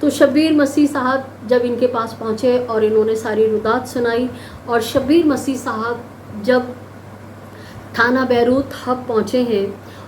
تو شبیر مسیح صاحب جب ان کے پاس پہنچے اور انہوں نے ساری رودات سنائی، اور شبیر مسیح صاحب جب تھانہ بیروت ہب پہنچے ہیں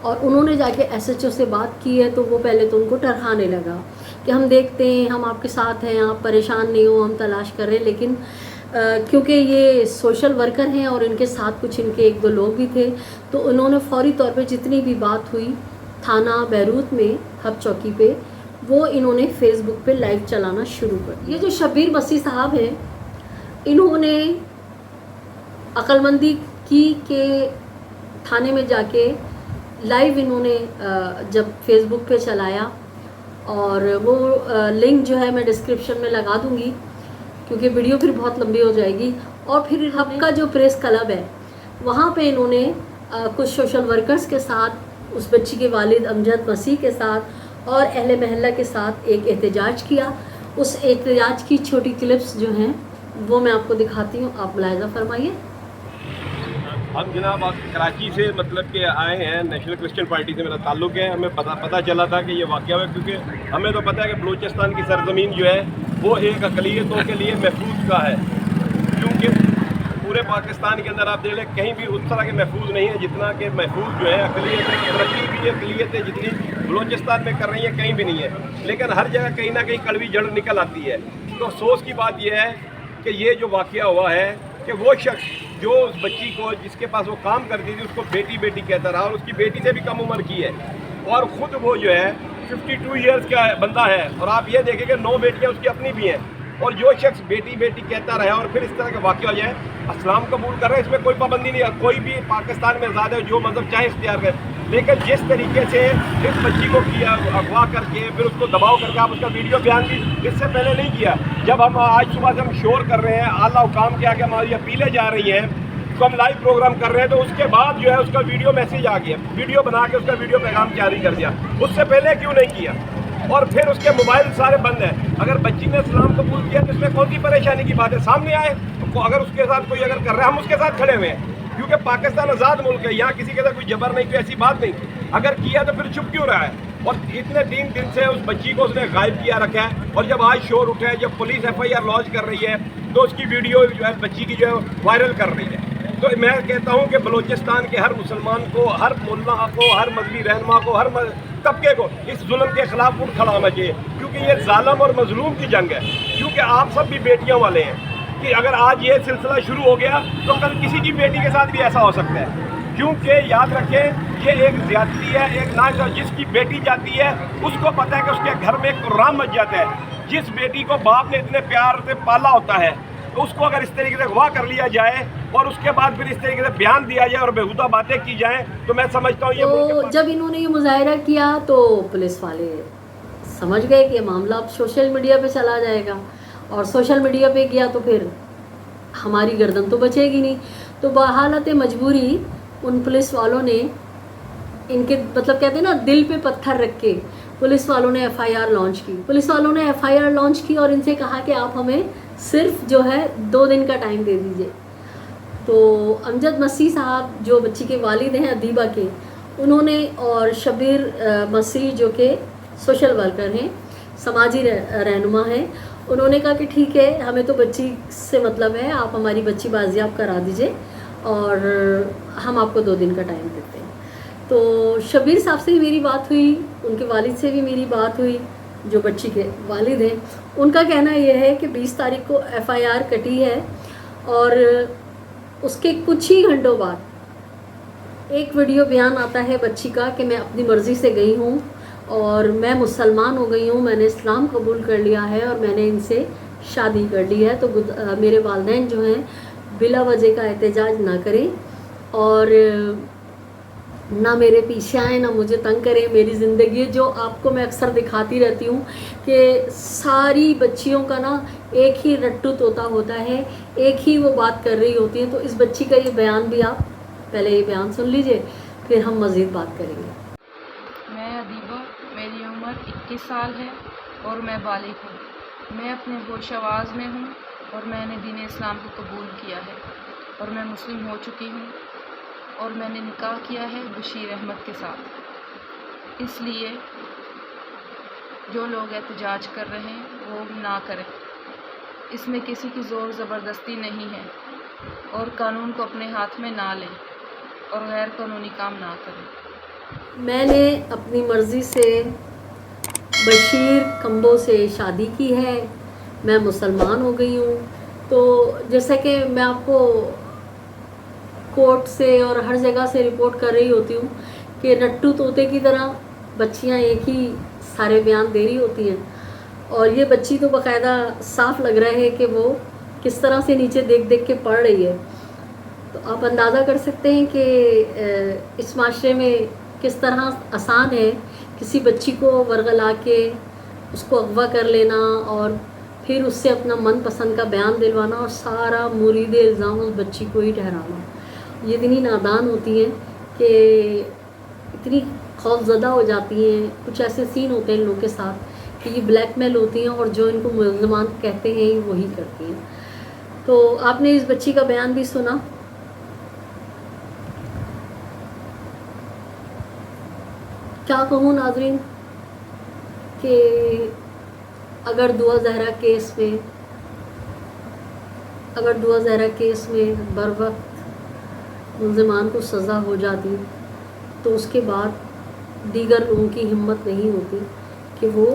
اور انہوں نے جا کے ایس ایچ او سے بات کی ہے، تو وہ پہلے تو ان کو ٹرخانے لگا کہ ہم دیکھتے ہیں، ہم آپ کے ساتھ ہیں، آپ پریشان نہیں ہو، ہم تلاش کر رہے ہیں. لیکن کیونکہ یہ سوشل ورکر ہیں اور ان کے ساتھ کچھ ان کے ایک دو لوگ بھی تھے، تو انہوں نے فوری طور پہ جتنی بھی بات ہوئی تھانہ بیروت میں ہب چوکی پہ، وہ انہوں نے فیس بک پہ لائیو چلانا شروع کر دیا. یہ جو شبیر مسیح صاحب ہیں، انہوں نے عقل مندی کی کہ تھانے میں جا کے لائیو انہوں نے جب فیس بک پہ چلایا، اور وہ لنک جو ہے میں ڈسکرپشن میں لگا دوں گی کیونکہ ویڈیو پھر بہت لمبی ہو جائے گی. اور پھر ہب کا جو پریس کلب ہے وہاں پہ انہوں نے کچھ سوشل ورکرز کے ساتھ، اس بچی کے والد امجد مسیح کے ساتھ اور اہل محلہ کے ساتھ ایک احتجاج کیا. اس احتجاج کی چھوٹی کلپس جو ہیں وہ میں آپ کو دکھاتی ہوں، آپ ملاحظہ فرمائیے. ہم جناب کراچی سے مطلب کہ آئے ہیں، نیشنل کرسچن پارٹی سے میرا تعلق ہے. ہمیں پتہ چلا تھا کہ یہ واقعہ ہوا، کیونکہ ہمیں تو پتہ ہے کہ بلوچستان کی سرزمین جو ہے وہ ایک اقلیتوں کے لیے محفوظ کا ہے، کیونکہ پورے پاکستان کے اندر آپ دیکھ لیں کہیں بھی اس طرح کے محفوظ نہیں ہے جتنا کہ محفوظ جو ہے اقلیتیں. ترقی بھی اقلیتیں جتنی بلوچستان میں کر رہی ہیں کہیں بھی نہیں ہے، لیکن ہر جگہ کہیں نہ کہیں کڑوی جڑ نکل آتی ہے. تو افسوس کی بات یہ ہے کہ یہ جو واقعہ ہوا ہے کہ وہ شخص جو اس بچی کو جس کے پاس وہ کام کرتی تھی اس کو بیٹی بیٹی کہتا رہا، اور اس کی بیٹی سے بھی کم عمر کی ہے، اور خود وہ جو ہے 52 ایئرز کا بندہ ہے. اور آپ یہ دیکھیں کہ 9 بیٹیاں اس کی اپنی بھی ہیں، اور جو شخص بیٹی بیٹی کہتا رہا اور پھر اس طرح کا واقعہ ہو جائے. اسلام قبول کر رہے ہیں، اس میں کوئی پابندی نہیں ہے، کوئی بھی پاکستان میں آزاد ہے جو مذہب چاہے اختیار کرے. لیکن جس طریقے سے اس بچی کو کیا اغوا کر کے پھر اس کو دباؤ کر کے، آپ اس کا ویڈیو بیان بھی اس سے پہلے نہیں کیا. جب ہم آج صبح سے ہم شور کر رہے ہیں اعلیٰ حکام کے آگے ہماری اپیلیں جا رہی ہیں، تو ہم لائیو پروگرام کر رہے ہیں، تو اس کے بعد جو ہے اس کا ویڈیو میسیج آ گیا، ویڈیو بنا کے اس کا ویڈیو پیغام جاری کر دیا. اس سے پہلے کیوں نہیں کیا؟ اور پھر اس کے موبائل سارے بند ہیں. اگر بچی نے اسلام قبول کیا تو اس میں کون سی پریشانی کی بات ہے؟ سامنے آئے، اگر اس کے ساتھ کوئی اگر کر رہا ہے ہم اس کے ساتھ کھڑے ہوئے ہیں، کیونکہ پاکستان آزاد ملک ہے، یہاں کسی کے ساتھ کوئی جبر نہیں، کوئی ایسی بات نہیں. اگر کیا تو پھر چھپ کیوں رہا ہے؟ اور اتنے 3 دن سے اس بچی کو اس نے غائب کیا رکھا ہے، اور جب آج شور اٹھا ہے، جب پولیس FIR لانچ کر رہی ہے تو اس کی ویڈیو جو ہے بچی کی جو ہے وائرل کر رہی ہے. تو میں کہتا ہوں کہ بلوچستان کے ہر مسلمان کو، ہر ملا کو، ہر مذہبی رہنما کو، ہر طبقے کو اس ظلم کے خلاف اٹھ کھڑا ہونا چاہیے، کیونکہ یہ ظالم اور مظلوم کی جنگ ہے. کیونکہ آپ سب بھی بیٹیاں والے ہیں کہ اگر آج یہ سلسلہ شروع ہو گیا تو کل کسی کی بیٹی کے ساتھ بھی ایسا ہو سکتا ہے. کیونکہ یاد رکھیں یہ ایک زیادتی ہے، ایک نہ جس کی بیٹی جاتی ہے اس کو پتہ ہے کہ اس کے گھر میں ایک قرآن مچ جاتا ہے. جس بیٹی کو باپ نے اتنے پیار سے پالا ہوتا ہے تو اس کو اگر اس طریقے سے اغوا کر لیا جائے اور اس کے بعد پھر اس طریقے سے بیان دیا جائے اور بےہودہ باتیں کی جائیں، تو میں سمجھتا ہوں یہ تو جب انہوں نے یہ مظاہرہ کیا تو پولیس والے سمجھ گئے کہ معاملہ اب سوشل میڈیا پہ چلا جائے گا، اور سوشل میڈیا پہ گیا تو پھر ہماری گردن تو بچے گی نہیں. تو بحالت مجبوری ان پولیس والوں نے ان کے مطلب کہتے ہیں نا دل پہ پتھر رکھ کے پولیس والوں نے FIR لانچ کی. پولیس والوں نے FIR لانچ کی اور ان سے کہا کہ آپ ہمیں صرف جو ہے 2 دن کا ٹائم دے دیجئے. تو امجد مسیح صاحب جو بچی کے والد ہیں ادیبہ کے، انہوں نے، اور شبیر مسیح جو کہ سوشل ورکر ہیں، سماجی رہنما ہیں، انہوں نے کہا کہ ٹھیک ہے، ہمیں تو بچی سے مطلب ہے، آپ ہماری بچی بازیاب کرا دیجئے اور ہم آپ کو 2 دن کا ٹائم دیتے ہیں. تو شبیر صاحب سے بھی میری بات ہوئی، ان کے والد سے بھی میری بات ہوئی جو بچی کے والد ہیں. ان کا کہنا یہ ہے کہ 20 تاریخ کو FIR کٹی ہے، اور اس کے کچھ ہی گھنٹوں بعد ایک ویڈیو بیان آتا ہے بچی کا کہ میں اپنی مرضی سے گئی ہوں اور میں مسلمان ہو گئی ہوں، میں نے اسلام قبول کر لیا ہے اور میں نے ان سے شادی کر لی ہے. تو میرے والدین جو ہیں بلا وجہ کا احتجاج نہ کریں اور نہ میرے پیچھے آئیں، نہ مجھے تنگ کریں. میری زندگی جو آپ کو میں اکثر دکھاتی رہتی ہوں کہ ساری بچیوں کا نا ایک ہی رٹو طوطا ہوتا ہے، ایک ہی وہ بات کر رہی ہوتی ہیں. تو اس بچی کا یہ بیان بھی آپ پہلے یہ بیان سن لیجئے، پھر ہم مزید بات کریں گے. میں ادیبہ، میری عمر 21 سال ہے اور میں بالغ ہوں. میں اپنے ہوش آواز میں ہوں اور میں نے دین اسلام کو قبول کیا ہے اور میں مسلم ہو چکی ہوں، اور میں نے نکاح کیا ہے بشیر احمد کے ساتھ. اس لیے جو لوگ احتجاج کر رہے ہیں وہ نہ کریں. اس میں کسی کی زور زبردستی نہیں ہے اور قانون کو اپنے ہاتھ میں نہ لیں اور غیر قانونی کام نہ کریں. میں نے اپنی مرضی سے بشیر کمبو سے شادی کی ہے، میں مسلمان ہو گئی ہوں. تو جیسا کہ میں آپ کو کورٹ سے اور ہر جگہ سے رپورٹ کر رہی ہوتی ہوں کہ نٹو طوطے کی طرح بچیاں ایک ہی سارے بیان دے رہی ہوتی ہیں، اور یہ بچی تو باقاعدہ صاف لگ رہا ہے کہ وہ کس طرح سے نیچے دیکھ دیکھ کے پڑھ رہی ہے. تو آپ اندازہ کر سکتے ہیں کہ اس معاشرے میں کس طرح آسان ہے کسی بچی کو ورغلا کے اس کو اغوا کر لینا اور پھر اس سے اپنا من پسند کا بیان دلوانا اور سارا مرید الزام اس بچی کو ہی ٹھہرانا. یہ اتنی نادان ہوتی ہیں کہ اتنی خوف زدہ ہو جاتی ہیں. کچھ ایسے سین ہوتے ہیں ان لوگوں کے ساتھ کہ یہ بلیک میل ہوتی ہیں اور جو ان کو ملزمان کہتے ہیں وہی کرتی ہیں. تو آپ نے اس بچی کا بیان بھی سنا. کیا کہوں ناظرین کہ اگر دعا زہرا کیس میں بر وقت ملزمان کو سزا ہو جاتی تو اس کے بعد دیگر لوگوں کی ہمت نہیں ہوتی کہ وہ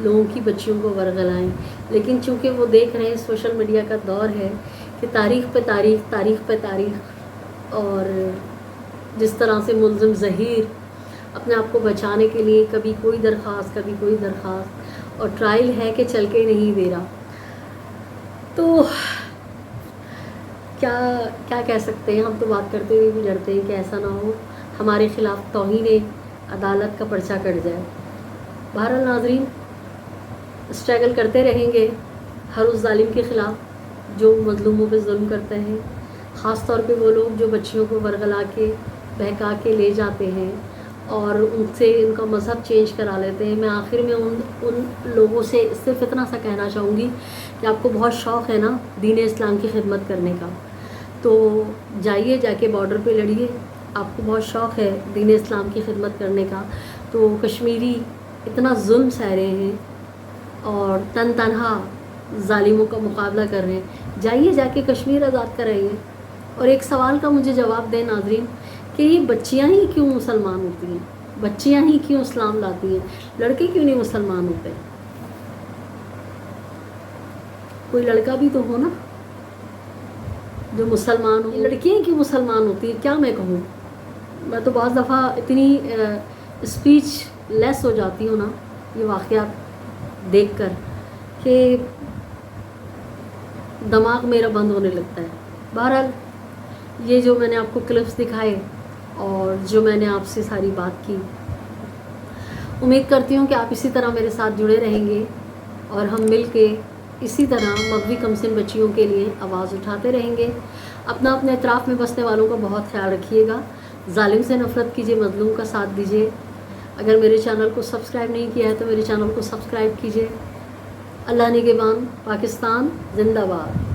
لوگوں کی بچیوں کو ورغلائیں. لیکن چونکہ وہ دیکھ رہے ہیں سوشل میڈیا کا دور ہے کہ تاریخ پہ تاریخ اور جس طرح سے ملزم ظہیر اپنے آپ کو بچانے کے لیے کبھی کوئی درخواست اور ٹرائل ہے کہ چل کے نہیں دے رہا. تو کیا کہہ سکتے ہیں. ہم تو بات کرتے ہوئے بھی ڈرتے ہیں کہ ایسا نہ ہو ہمارے خلاف توہین عدالت کا پرچہ کٹ جائے. بہرحال ناظرین اسٹرگل کرتے رہیں گے ہر اس ظالم کے خلاف جو مظلوموں پہ ظلم کرتے ہیں، خاص طور پہ وہ لوگ جو بچیوں کو ورغلا کے بہکا کے لے جاتے ہیں اور ان سے ان کا مذہب چینج کرا لیتے ہیں. میں آخر میں ان لوگوں سے صرف اتنا سا کہنا چاہوں گی کہ آپ کو بہت شوق ہے نا دین اسلام کی خدمت کرنے کا، تو جائیے جا کے بارڈر پہ لڑیے. آپ کو بہت شوق ہے دین اسلام کی خدمت کرنے کا، تو کشمیری اتنا ظلم سہ رہے ہیں اور تنہا ظالموں کا مقابلہ کر رہے ہیں. جائیے جا کے کشمیر آزاد کرائیے. اور ایک سوال کا مجھے جواب دیں ناظرین کہ یہ بچیاں ہی کیوں مسلمان ہوتی ہیں، بچیاں ہی کیوں اسلام لاتی ہیں، لڑکے کیوں نہیں مسلمان ہوتے؟ کوئی لڑکا بھی تو ہو نا جو مسلمان ہو. لڑکیاں کیوں مسلمان ہوتی ہیں کیا میں کہوں. میں تو بعض دفعہ اتنی اسپیچ لیس ہو جاتی ہوں نا یہ واقعات دیکھ کر کہ دماغ میرا بند ہونے لگتا ہے. بہرحال یہ جو میں نے آپ کو کلپس دکھائے اور جو میں نے آپ سے ساری بات کی، امید کرتی ہوں کہ آپ اسی طرح میرے ساتھ جڑے رہیں گے اور ہم مل کے اسی طرح مغوی کمسن بچیوں کے لیے آواز اٹھاتے رہیں گے. اپنے اطراف میں بسنے والوں کا بہت خیال رکھیے گا. ظالم سے نفرت کیجیے، مظلوم کا ساتھ دیجیے. اگر میرے چینل کو سبسکرائب نہیں کیا ہے تو میرے چینل کو سبسکرائب کیجیے. اللہ نگہبان. پاکستان زندہ باد.